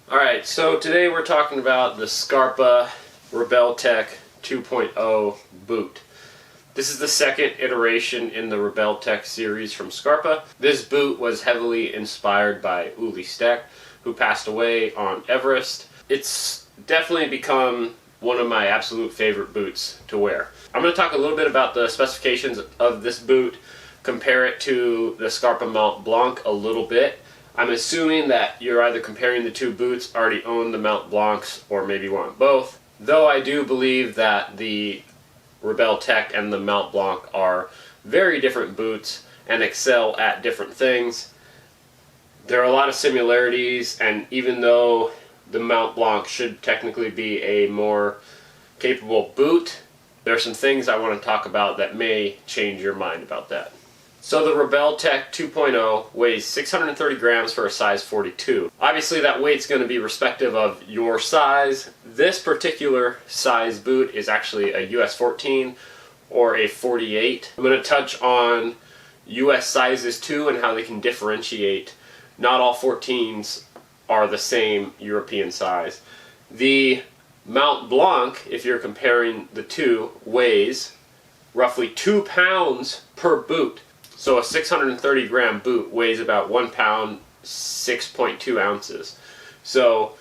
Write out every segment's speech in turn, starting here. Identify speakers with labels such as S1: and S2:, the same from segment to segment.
S1: Alright, so today we're talking about the Scarpa Ribelle Tech 2.0 boot. This is the second iteration in the Ribelle Tech series from Scarpa. This boot was heavily inspired by Uli Steck, who passed away on Everest. It's definitely become one of my absolute favorite boots to wear. I'm going to talk a little bit about the specifications of this boot, compare it to the Scarpa Mont Blanc a little bit. I'm assuming that you're either comparing the two boots, already own the Mont Blancs, or maybe want both. Though I do believe that the Ribelle Tech and the Mont Blanc are very different boots and excel at different things. There are a lot of similarities, and even though the Mont Blanc should technically be a more capable boot, there are some things I want to talk about that may change your mind about that. So the Ribelle Tech 2.0 weighs 630 grams for a size 42. Obviously that weight's going to be respective of your size. This particular size boot is actually a US 14 or a 48. I'm going to touch on US sizes too and how they can differentiate. Not all 14s are the same European size. The Mont Blanc, if you're comparing the two, weighs roughly 2 pounds per boot. So a 630 gram boot weighs about 1 pound, 6.2 ounces. So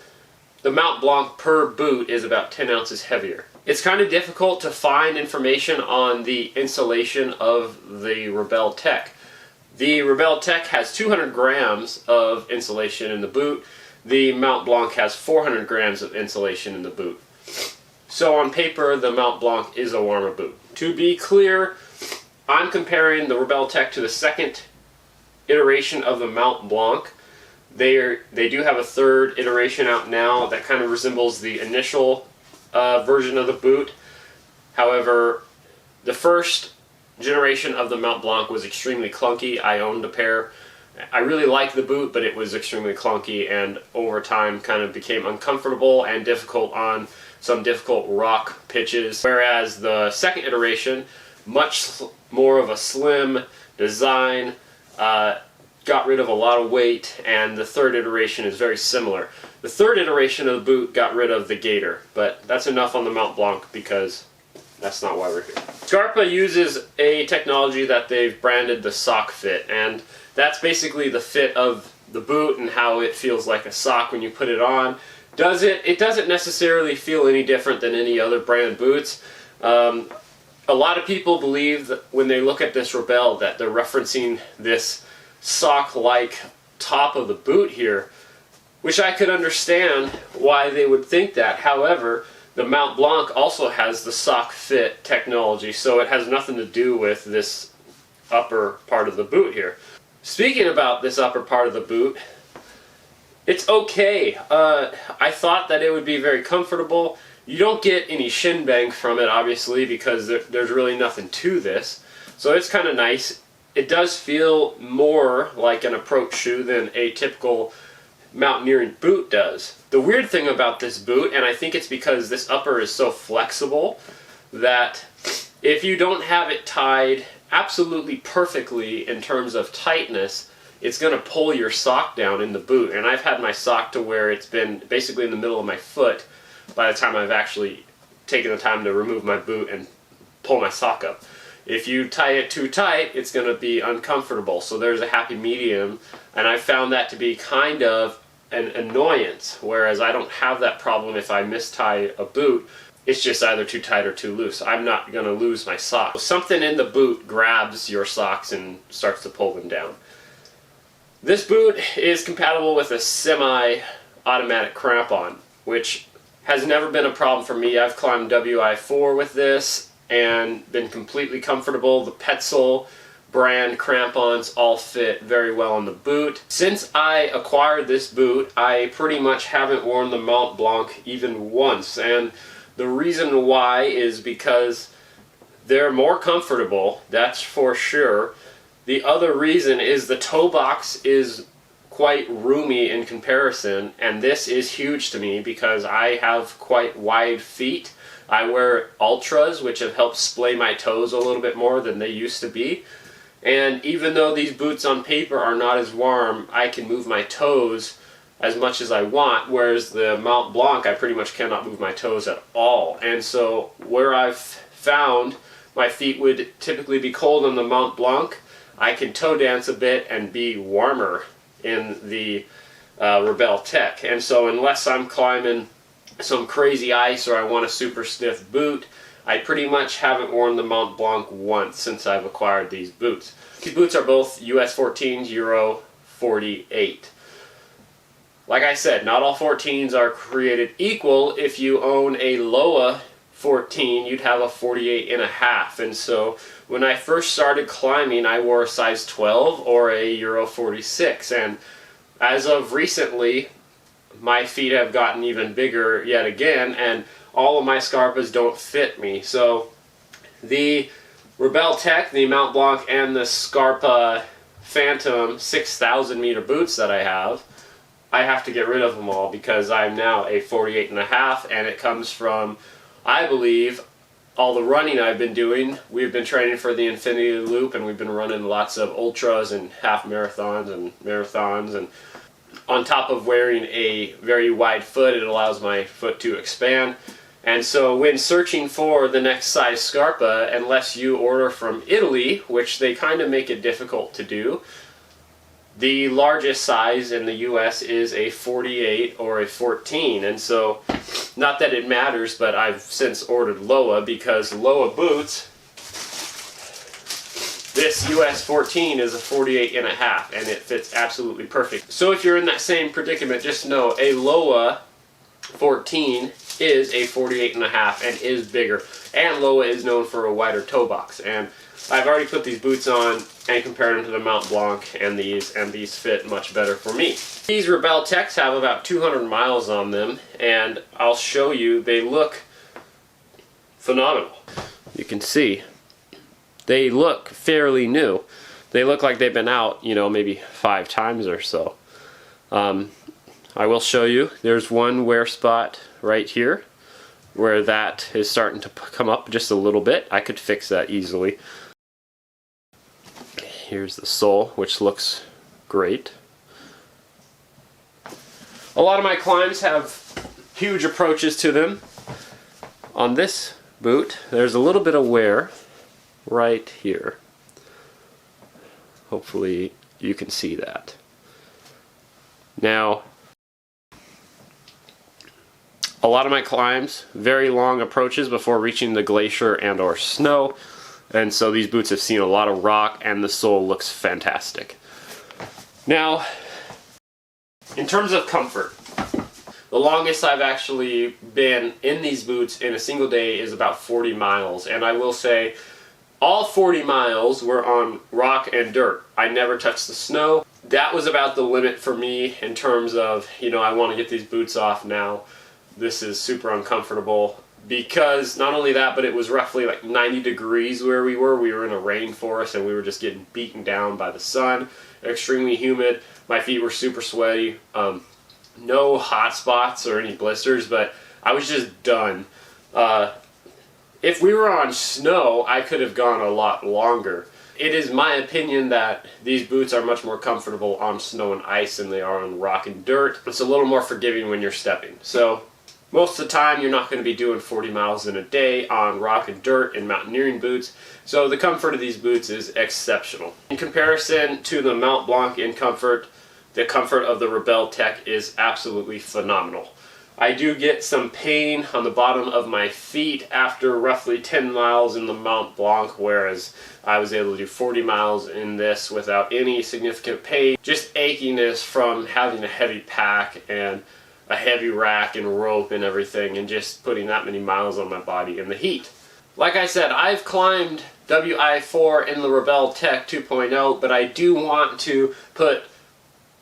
S1: the Mont Blanc per boot is about 10 ounces heavier. It's kind of difficult to find information on the insulation of the Ribelle Tech. The Ribelle Tech has 200 grams of insulation in the boot. The Mont Blanc has 400 grams of insulation in the boot. So on paper, the Mont Blanc is a warmer boot. To be clear, I'm comparing the Ribelle Tech to the second iteration of the Mont Blanc. They do have a third iteration out now that kind of resembles the initial version of the boot. However, the first generation of the Mont Blanc was extremely clunky. I owned a pair. I really liked the boot, but it was extremely clunky and over time kind of became uncomfortable and difficult on some difficult rock pitches. Whereas the second iteration, much more of a slim design, got rid of a lot of weight, and the third iteration is very similar. The third iteration of the boot got rid of the gaiter, but that's enough on the Mont Blanc because that's not why we're here. Scarpa uses a technology that they've branded the sock fit, and that's basically the fit of the boot and how it feels like a sock when you put it on. It doesn't necessarily feel any different than any other brand boots. A lot of people believe that when they look at this Ribelle that they're referencing this sock-like top of the boot here, which I could understand why they would think that. However, the Mont Blanc also has the sock fit technology, so it has nothing to do with this upper part of the boot here. Speaking about this upper part of the boot, it's okay. I thought that it would be very comfortable. You don't get any shin bang from it, obviously, because there's really nothing to this. So it's kind of nice. It does feel more like an approach shoe than a typical mountaineering boot does. The weird thing about this boot, and I think it's because this upper is so flexible, that if you don't have it tied absolutely perfectly in terms of tightness, it's going to pull your sock down in the boot. And I've had my sock to where it's been basically in the middle of my foot by the time I've actually taken the time to remove my boot and pull my sock up. If you tie it too tight, it's going to be uncomfortable. So there's a happy medium, and I found that to be kind of an annoyance, whereas I don't have that problem if I mistie a boot. It's just either too tight or too loose. I'm not going to lose my sock. Something in the boot grabs your socks and starts to pull them down. This boot is compatible with a semi-automatic cramp-on, which has never been a problem for me. I've climbed WI4 with this and been completely comfortable. The Petzl brand crampons all fit very well on the boot. Since I acquired this boot, I pretty much haven't worn the Mont Blanc even once, and the reason why is because they're more comfortable, that's for sure. The other reason is the toe box is quite roomy in comparison, and this is huge to me because I have quite wide feet. I wear Ultras, which have helped splay my toes a little bit more than they used to be. And even though these boots on paper are not as warm, I can move my toes as much as I want, whereas the Mont Blanc, I pretty much cannot move my toes at all. And so where I've found my feet would typically be cold on the Mont Blanc, I can toe dance a bit and be warmer in the Ribelle Tech. And so unless I'm climbing some crazy ice or I want a super stiff boot, I pretty much haven't worn the Mont Blanc once since I've acquired these boots. These boots are both US 14s, Euro 48. Like I said, not all 14s are created equal. If you own a Loa 14, you'd have a 48.5. And so when I first started climbing, I wore a size 12 or a Euro 46. And as of recently, my feet have gotten even bigger yet again, and all of my Scarpas don't fit me. So the Ribelle Tech, the Mont Blanc, and the Scarpa Phantom 6,000 meter boots that I have to get rid of them all because I'm now a 48.5, and it comes from, I believe, all the running I've been doing. We've been training for the Infinity Loop, and we've been running lots of ultras and half marathons and marathons, and on top of wearing a very wide foot, it allows my foot to expand. And so when searching for the next size Scarpa, unless you order from Italy, which they kind of make it difficult to do, the largest size in the US is a 48 or a 14. And so, not that it matters, but I've since ordered Loa because Loa boots, this US 14 is a 48.5, and it fits absolutely perfect. So if you're in that same predicament, just know a Loa 14 is a 48.5 and is bigger. And Loa is known for a wider toe box. And I've already put these boots on and compared them to the Mont Blanc and these fit much better for me. These Ribelle Techs have about 200 miles on them, and I'll show you, they look phenomenal. You can see they look fairly new. They look like they've been out, you know, maybe 5 times or so. I will show you. There's one wear spot right here where that is starting to come up just a little bit. I could fix that easily. Here's the sole, which looks great. A lot of my climbs have huge approaches to them. On this boot, there's a little bit of wear right here. Hopefully you can see that. Now, a lot of my climbs, very long approaches before reaching the glacier and or snow, and so these boots have seen a lot of rock, and the sole looks fantastic. Now, in terms of comfort, the longest I've actually been in these boots in a single day is about 40 miles, and I will say all 40 miles were on rock and dirt. I never touched the snow. That was about the limit for me in terms of, you know, I want to get these boots off now. This is super uncomfortable because not only that, but it was roughly like 90 degrees where we were. We were in a rainforest and we were just getting beaten down by the sun. Extremely humid. My feet were super sweaty. No hot spots or any blisters, but I was just done. If we were on snow, I could have gone a lot longer. It is my opinion that these boots are much more comfortable on snow and ice than they are on rock and dirt. It's a little more forgiving when you're stepping. So most of the time you're not going to be doing 40 miles in a day on rock and dirt in mountaineering boots. So the comfort of these boots is exceptional. In comparison to the Mont Blanc in comfort, the comfort of the Ribelle Tech is absolutely phenomenal. I do get some pain on the bottom of my feet after roughly 10 miles in the Mont Blanc, whereas I was able to do 40 miles in this without any significant pain. Just achiness from having a heavy pack and a heavy rack and rope and everything, and just putting that many miles on my body in the heat. Like I said, I've climbed WI4 in the Ribelle Tech 2.0, but I do want to put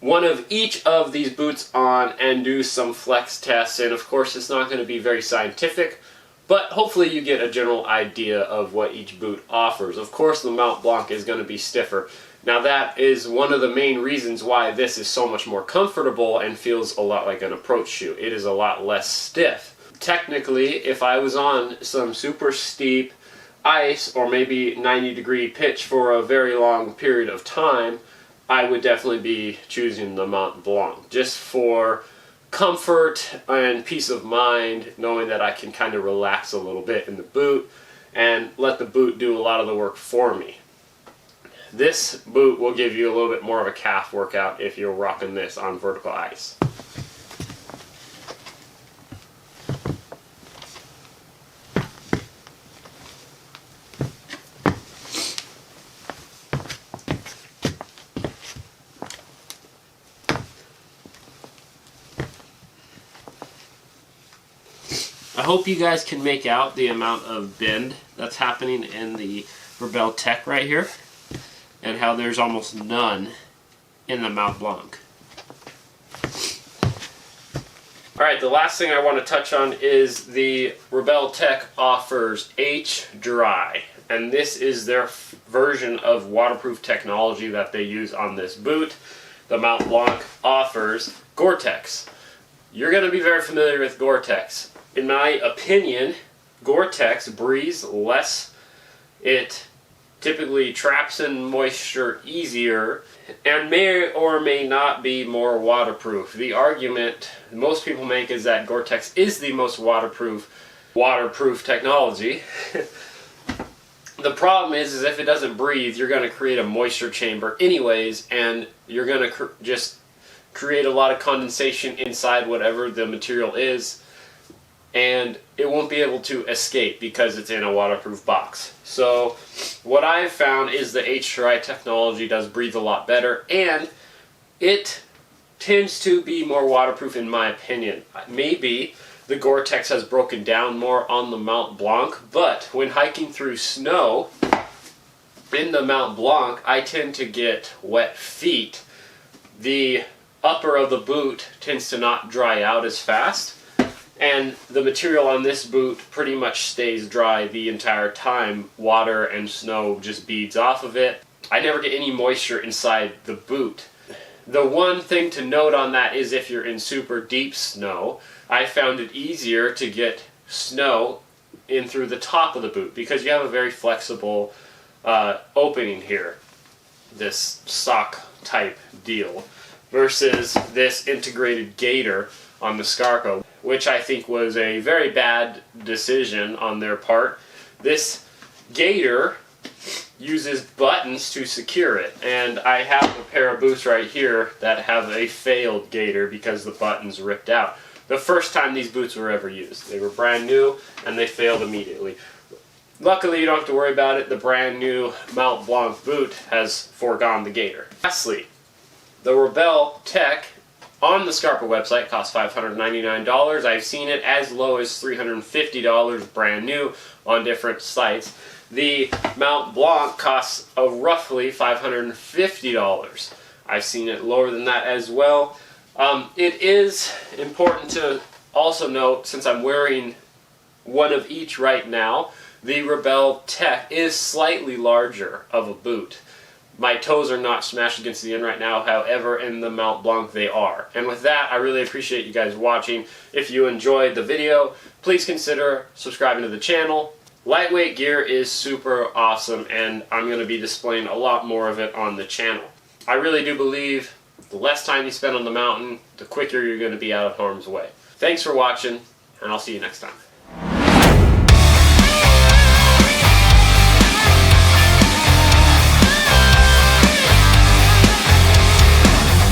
S1: one of each of these boots on and do some flex tests, and of course it's not going to be very scientific, but hopefully you get a general idea of what each boot offers. Of course the Mont Blanc is going to be stiffer. Now that is one of the main reasons why this is so much more comfortable and feels a lot like an approach shoe. It is a lot less stiff. Technically, if I was on some super steep ice or maybe 90-degree pitch for a very long period of time, I would definitely be choosing the Mont Blanc, just for comfort and peace of mind, knowing that I can kind of relax a little bit in the boot and let the boot do a lot of the work for me. This boot will give you a little bit more of a calf workout if you're rocking this on vertical ice. I hope you guys can make out the amount of bend that's happening in the Ribelle Tech right here, and how there's almost none in the Mont Blanc. Alright, the last thing I want to touch on is the Ribelle Tech offers H-Dry, and this is their version of waterproof technology that they use on this boot. The Mont Blanc offers Gore-Tex. You're going to be very familiar with Gore-Tex. In my opinion, Gore-Tex breathes less. It typically traps in moisture easier and may or may not be more waterproof. The argument most people make is that Gore-Tex is the most waterproof technology. The problem is if it doesn't breathe, you're going to create a moisture chamber anyways, and you're going to just create a lot of condensation inside whatever the material is, and it won't be able to escape because it's in a waterproof box. So what I've found is the H-Dry technology does breathe a lot better, and it tends to be more waterproof in my opinion. Maybe the Gore-Tex has broken down more on the Mont Blanc, but when hiking through snow in the Mont Blanc, I tend to get wet feet. The upper of the boot tends to not dry out as fast, and the material on this boot pretty much stays dry the entire time. Water and snow just beads off of it. I never get any moisture inside the boot. The one thing to note on that is if you're in super deep snow, I found it easier to get snow in through the top of the boot because you have a very flexible opening here, this sock type deal, versus this integrated gaiter on the Scarpa, which I think was a very bad decision on their part. This gaiter uses buttons to secure it, and I have a pair of boots right here that have a failed gaiter because the buttons ripped out. The first time these boots were ever used. They were brand new and they failed immediately. Luckily you don't have to worry about it. The brand new Mont Blanc boot has foregone the gaiter. Lastly, the Ribelle Tech on the Scarpa website costs $599. I've seen it as low as $350 brand new on different sites. The Mont Blanc costs roughly $550. I've seen it lower than that as well. It is important to also note, since I'm wearing one of each right now, the Ribelle Tech is slightly larger of a boot. My toes are not smashed against the end right now, however, in the Mont Blanc they are. And with that, I really appreciate you guys watching. If you enjoyed the video, please consider subscribing to the channel. Lightweight gear is super awesome, and I'm going to be displaying a lot more of it on the channel. I really do believe the less time you spend on the mountain, the quicker you're going to be out of harm's way. Thanks for watching, and I'll see you next time.